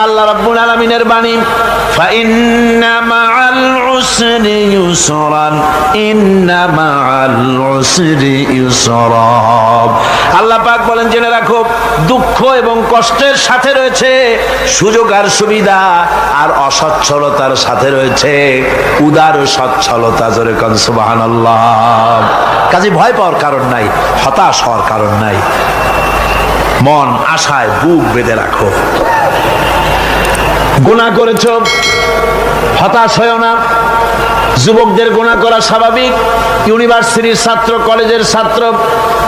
আল্লাহ রাব্বুল আলামিনের বাণী, ফাইন্না মাআল উসরি ইউসরান, ইন্না মাআল উসরি ইউসরা। আল্লাহ পাক বলেন, জেনে রাখো, দুঃখ এবং কষ্টের সাথে রয়েছে সুযোগ আর সুবিধা, আর অসচ্ছলতার সাথে রয়েছে উদার সচ্ছলতা। জোরে কোন সুবহানাল্লাহ। কাজে ভয় পাওয়ার কারণ নাই, হতাশ হওয়ার কারণ নাই। মন আশায় বুক বেঁধে রাখো। গুনাহ করেছ, হতাশ হয়েও না। যুবকদের গুনাহ করা স্বাভাবিক। ইউনিভার্সিটির ছাত্র, কলেজের ছাত্র,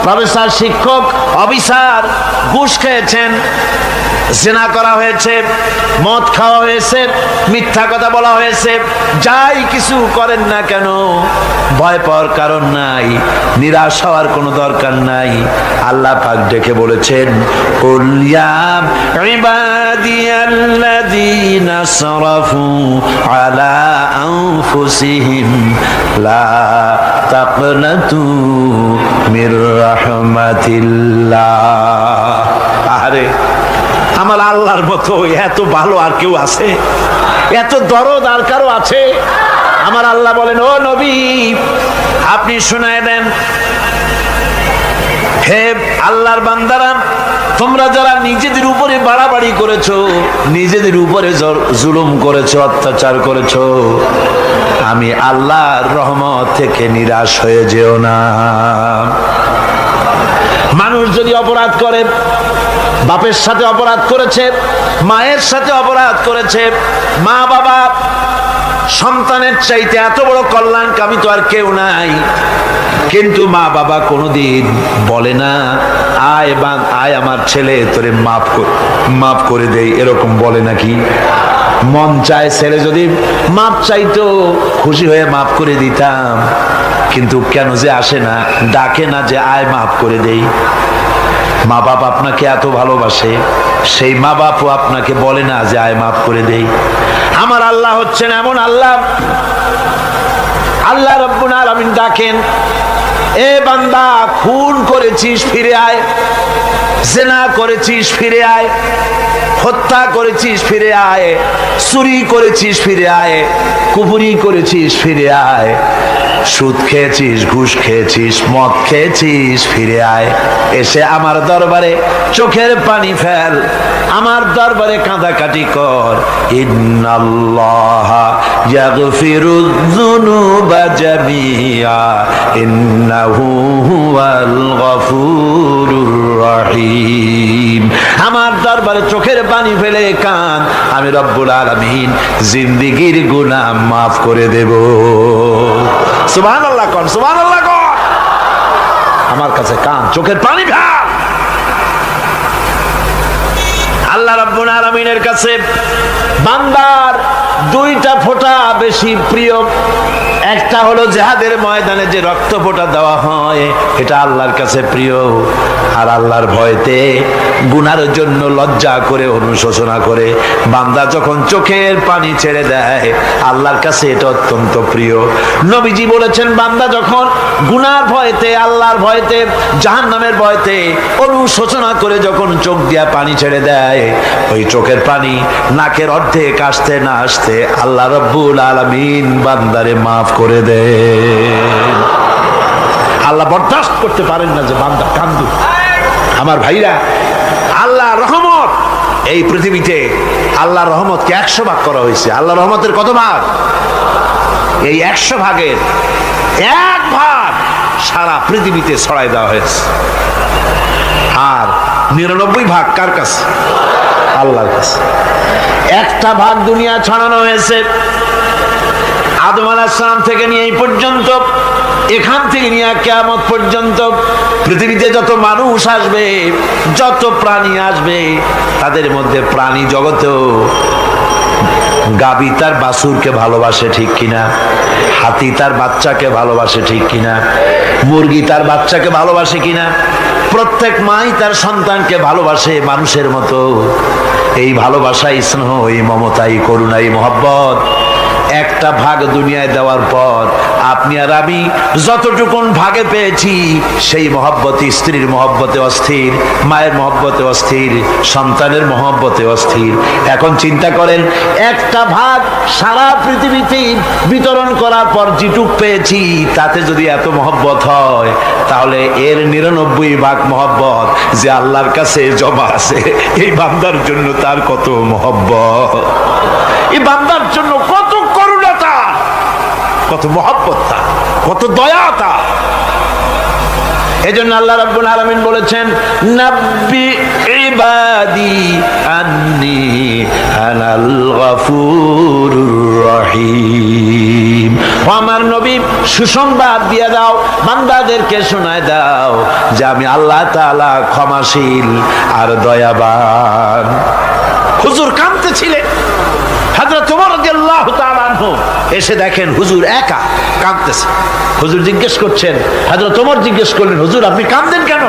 প্রফেসর, শিক্ষক, অফিসার ঘুষ খেয়েছেন, জিনা করা হয়েছে, মদ খাওয়া হয়েছে, মিথ্যা কথা বলা হয়েছে। যাই কিছু করেন না কেন, ভয় পাওয়ার কারণ নাই, নিরাশ হওয়ার কোনো দরকার নাই। আল্লাহ পাক ডেকে বলেছেন, কুল ইয়া ইবাদিয়াল্লাযীনা আসরাফু আলা আনফুসিহিম লা তাকনাতু মির রাহমাতিল্লাহ। আরে আমার আল্লাহর মতো এত ভালো আর কেউ আছে? এত দরদ আর কারো আছে? আমার আল্লাহ বলেন, ও নবী, আপনি শুনায় দেন, হে আল্লাহর বান্দারা, তোমরা যারা নিজেদের উপরে বাড়াবাড়ি করেছো, নিজেদের উপরে জুলুম করেছো, অত্যাচার করেছো, আমি আল্লাহর রহমত থেকে নিরাশ হয়ে যেও না। মানুষ যদি অপরাধ করে, বাপের সাথে অপরাধ করেছে, মায়ের সাথে অপরাধ করেছে, মা বাবা সন্তানের চাইতে এত বড় কল্যাণকামী তো আর কেউ নাই, কিন্তু মা বাবা কোনোদিন বলে না, আয় আমার ছেলে তোরে মাফ করে দেই, এরকম বলে নাকি? মন চায় ছেলে যদি মাপ চাইতো, খুশি হয়ে মাফ করে দিতাম, কিন্তু কেন যে আসে না, ডাকে না যে আয় মাফ করে দেই। মা বাপ আপনাকে এত ভালোবাসে, সেই মা বাপও আপনাকে বলে না যে আয় মাফ করে দেই। আমার আল্লাহ হচ্ছেন এমন আল্লাহ, আল্লাহ রাব্বুল আলামিন ডাকেন, এ বান্দা, খুন করেছিস ফিরে আয়, জিনা করেছিস ফিরে আয়, হত্যা করেছিস ফিরে আয়, চুরি করেছিস ফিরে আয়, কুফরি করেছিস ফিরে আয়, সুদ খেয়েছিস, ঘুষ খেয়েছিস, মদ খেয়েছিস, ফিরে আয়। এসে আমার দরবারে চোখের পানি ফেল, আমার দরবারে কাঁদাকাটি কর। ইন্নাল্লাহা ইয়াগফিরুয যুনুবা জামিআ ইন্নাহু হুয়াল গফুরুর রহিম। আমার দরবারে চোখের পানি ফেলে কান, আমি রব্বুল আলামিন জিন্দেগীর গুনাহ মাফ করে দেব। সুবহানাল্লাহ কোন, সুবহানাল্লাহ কোন। আমার কাছে কান, চোখের পানি ফেল। আল্লাহ রাব্বুল আলামিনের কাছে বান্দার দুইটা ফোঁটা বেশি প্রিয়। একটা হলো জিহাদের ময়দানে যে রক্ত ফোঁটা দেওয়া হয়, এটা আল্লাহর কাছে প্রিয়। আর আল্লাহর ভয়তে গুনার জন্য লজ্জা করে, অনুশোচনা করে বান্দা যখন চোখের পানি ছেড়ে দেয়, আল্লাহর কাছে এটা অত্যন্ত প্রিয়। নবীজি বলেছেন, বান্দা যখন গুনার ভয়তে, আল্লাহর ভয়তে, জাহান্নামের ভয়তে অনুশোচনা করে যখন চোখ দিয়া পানি ছেড়ে দেয়, ওই চোখের পানি নাকের অর্ধেক আসতে না আসতে আল্লাহ রাব্বুল আলামিন বান্দারে মাফ করে দেন। আল্লাহ বরদাস্ত করতে পারেন না যে বান্দা কান্দুক। আমার ভাইরা, আল্লাহ রহমত, এই পৃথিবীতে আল্লাহর রহমতকে 100 ভাগ করা হয়েছে। আল্লাহর রহমতের কত ভাগ? এই 100 ভাগের 1 ভাগ সারা পৃথিবীতে ছড়াই দেওয়া হয়েছে। আর 99 ভাগ কার কাছে? আল্লাহর কাছে। 1টা ভাগ দুনিয়া ছড়ানো হয়েছে আদম আলাইহিস সালাম থেকে নিয়ে এই পর্যন্ত, এখান থেকে নিয়ে কিয়ামত পর্যন্ত পৃথিবীতে যত মানুষ আসবে, যত প্রাণী আসবে, তাদের মধ্যে প্রাণী জগতেও গাভী তার বাছুরকে ভালোবাসে, ঠিক কিনা? হাতি তার বাচ্চাকে ভালোবাসে, ঠিক কিনা? মুরগি তার বাচ্চাকে ভালোবাসে কিনা? প্রত্যেক মাই তার সন্তানকে ভালোবাসে মানুষের মতো। এই ভালোবাসা, স্নেহ, এই মমতা, এই করুণা, এই মহব্বত 1টা ভাগ দুনিয়ায় দেওয়ার পর আপনি আপনি আর আমি যতটুকুন ভাগে পেয়েছি সেই মহব্বতে, স্ত্রীর মহব্বতে অস্থির, মায়ের মহব্বতে অস্থির, সন্তানের মহব্বতে অস্থির। এখন চিন্তা করেন, একটা ভাগ সারা পৃথিবীতে বিতরণ করার পর যেটুক পেয়েছি তাতে যদি এত মহব্বত হয়, তাহলে এর 99 ভাগ মহব্বত যে আল্লাহর কাছে জমা আছে, এই বান্দার জন্য তার কত মহব্বত, এই বান্দার জন্য কত করুণাতা, কত মহব্বতটা, কত দয়াটা। এজন্য আল্লাহ রাব্বুল আলামিন বলেছেন, নাব্বি ইবাদি আন্নি আনাল গফুরুর রহিম। ও আমার নবী, সুসংবাদ দিয়ে দাও, বান্দাদেরকে শোনায় দাও যে আমি আল্লাহ তাআলা ক্ষমাশীল আর দয়াবান। হুজুর কাঁদতেছিলেন, হযরত ওমর রাদিয়াল্লাহু তাআলা আনহু এসে দেখেন হুজুর একা কাঁদতেছে। হুজুর জিজ্ঞেস করছেন, হযরত ওমর জিজ্ঞেস করলেন, হুজুর আপনি কাঁদতেন কেন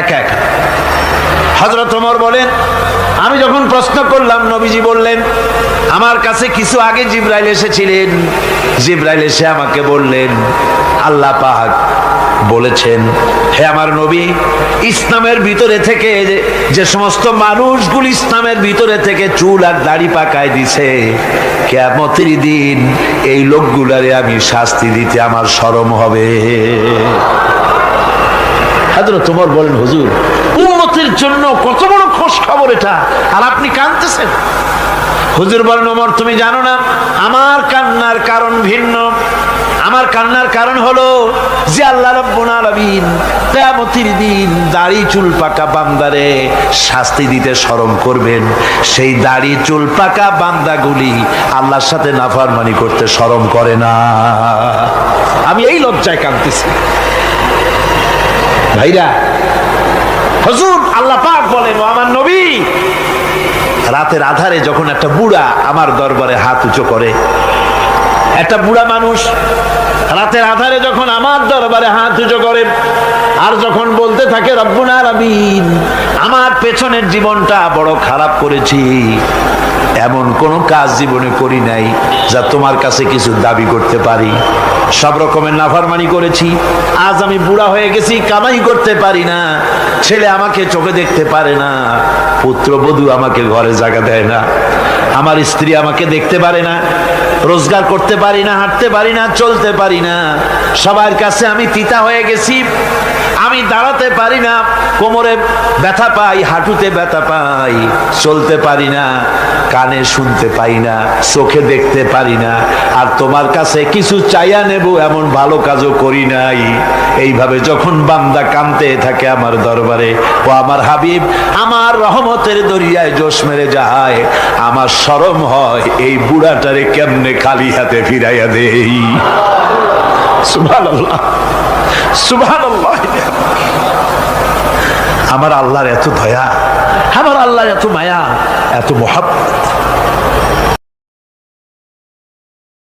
একা একা? হযরত ওমর বলেন, আমি যখন প্রশ্ন করলাম, নবীজি বললেন, আমার কাছে কিছু আগে জিবরাইল এসেছিলেন। জিবরাইল এসে আমাকে বললেন, আল্লাহ পাক বলেছেন, হে আমার নবী, ইসলামের ভিতরে থেকে যে সমস্ত মানুষগুলি ইসলামের ভিতরে থেকে চুল আর দাড়ি পাকায় দিছে, কিয়ামতের দিন এই লোকগুলারে আমি শাস্তি দিতে আমার শরম হবে। হযরত ওমর বলেন, হুজুর উম্মতের জন্য কত বড় খুশ খবর এটা, আর আপনি কাঁদতেছেন। হুজুর বলেন, ওমর তুমি জানো না আমার কান্নার কারণ ভিন্ন। আমার কান্নার কারণ হলো যে আল্লাহ রাব্বুল আলামিন কিয়ামতের দিন দাড়ি চুল পাকা বান্দারে শাস্তি দিতে শরম করবেন, সেই দাড়ি চুল পাকা বান্দাগুলি আল্লাহর সাথে নাফরমানি করতে শরম করে না। আমি এই লজ্জায় কাঁদতেছি। ভাইরা, হুজুর আল্লাহ পাক বলেন, ও আমার নবী, রাতের আধারে যখন একটা বুড়া আমার দরবারে হাত উঁচু করে, একটা বুড়া মানুষ রাতের আধারে যখন আমার দরবারে হাত উঁচু করে আর যখন বলতে থাকে, রব্বুল আলামিন আমার পেছনের জীবনটা বড় খারাপ করেছি, এমন কোন কাজ জীবনে করি নাই যা তোমার কাছে কিছু দাবি করতে পারি, সব রকমের নাফরমানি করেছি, আজ আমি বুড়া হয়ে গেছি, কামাই করতে পারি না, ছেলে আমাকে চোখে দেখতে পারে না, পুত্রবধূ আমাকে ঘরে জায়গা দেয় না, আমার স্ত্রী আমাকে দেখতে পারে না, রোজগার করতে পারি না, হাঁটতে পারি না, চলতে পারি না, সবার কাছে আমি তিতা হয়ে গেছি, আমি দাঁড়াতে পারি না, কোমরে ব্যথা পাই, হাঁটুতে ব্যথা পাই, চলতে পারি না, কানে শুনতে পাই না, চোখে দেখতে পারি না, আর তোমার কাছে কিছু চাইয়া নেব এমন ভালো কাজও করি নাই। এইভাবে যখন বান্দা কাঁদতে থাকে আমার দরবারে, ও আমার হাবিব আমার রহমতের দরিয়ায় জোশ মেরে যায়, আমার শরম হয় এই বুড়াটারে কেমনে খালি হাতে ফিরাইয়া দেই। সুবহানাল্লাহ, সুবহানাল্লাহ। আমার আল্লাহর এত দয়া, আমার আল্লাহর এত মায়া, এত মহব্বত।